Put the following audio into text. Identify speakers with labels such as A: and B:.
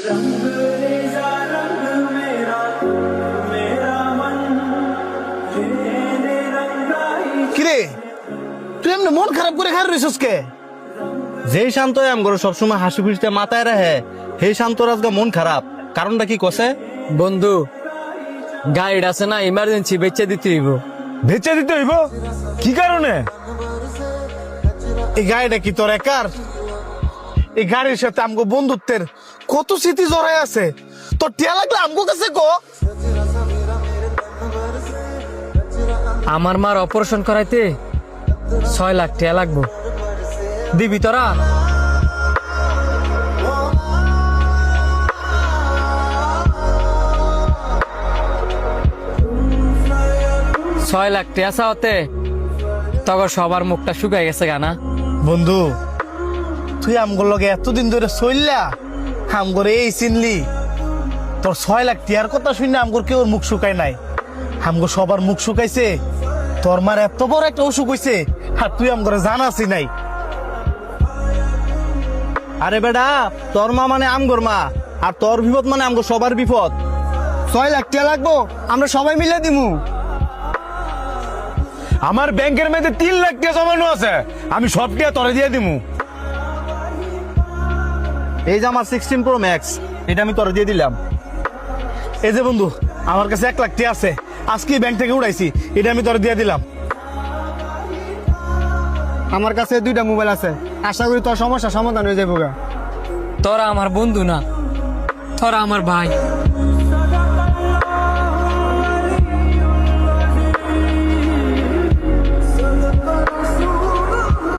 A: কিরে তুই এমনি মন খারাপ করে খাই রইছস কে?
B: যেই শান্ত আমগর সবসময় হাসি খুশিতে মাথায় রাখে সেই শান্ত আজকে মন খারাপ, কারণটা কি কছে?
C: বন্ধু গাড়িটা আছে না, ইমার্জেন্সি বেচে দিতে হইব।
D: বেচে দিতে হইব? কি কারণে?
A: এই গাড়িটা কি তোর একার? এই গাড়ির সাথে আমগো বন্ধুত্বের কত স্মৃতি জড়াই আছে। তোর টিয়া লাগলে আমগো কাছে কো।
C: আমার মার অপারেশন করাইতে 6 লাখ টাকা লাগবো, দিবি তোরা? ছয় লাখ টাকা চাওয়াতে তখন সবার মুখটা শুকাই গেছে গানা।
A: বন্ধু তুই আমগোর লগে এতদিন ধরে চললা, আমগরে এই চিনলি, তোর 6 লাখ টিয়ার কথা শুনে আমগোর কেউ মুখ শুকায় নাই। আমগো সবার মুখ শুকাইছে, তোর মার এত বড় একটা অসুখ হইছে আর তুই আমগরে জানাসি নাই।
B: আরে বেটা, তোর মা মানে আমগর মা, আর তোর বিপদ মানে আমগো সবার বিপদ।
A: 6 লাখ টিয়া লাগবো, আমরা সবাই মিলে দিমু।
D: আমার ব্যাংকের মধ্যে 3 লাখ টাকা জমানো আছে, আমি সব টাকা তোরে দিয়ে দিমু।
B: এই যে আমার 16 Pro Max, এটা আমি তোর দিয়ে দিলাম।
A: এই যে বন্ধু আমার কাছে 1 লাখ টিয়া আছে, আজকে ব্যাংক থেকে উঠাইছি, এটা আমি তোর দিয়ে দিলাম।
E: আমার কাছে 2টা মোবাইল আছে, আশা করি তোর সমস্যা সমাধান হয়ে যাবো।
C: তোরা আমার বন্ধু না, তোরা আমার ভাই।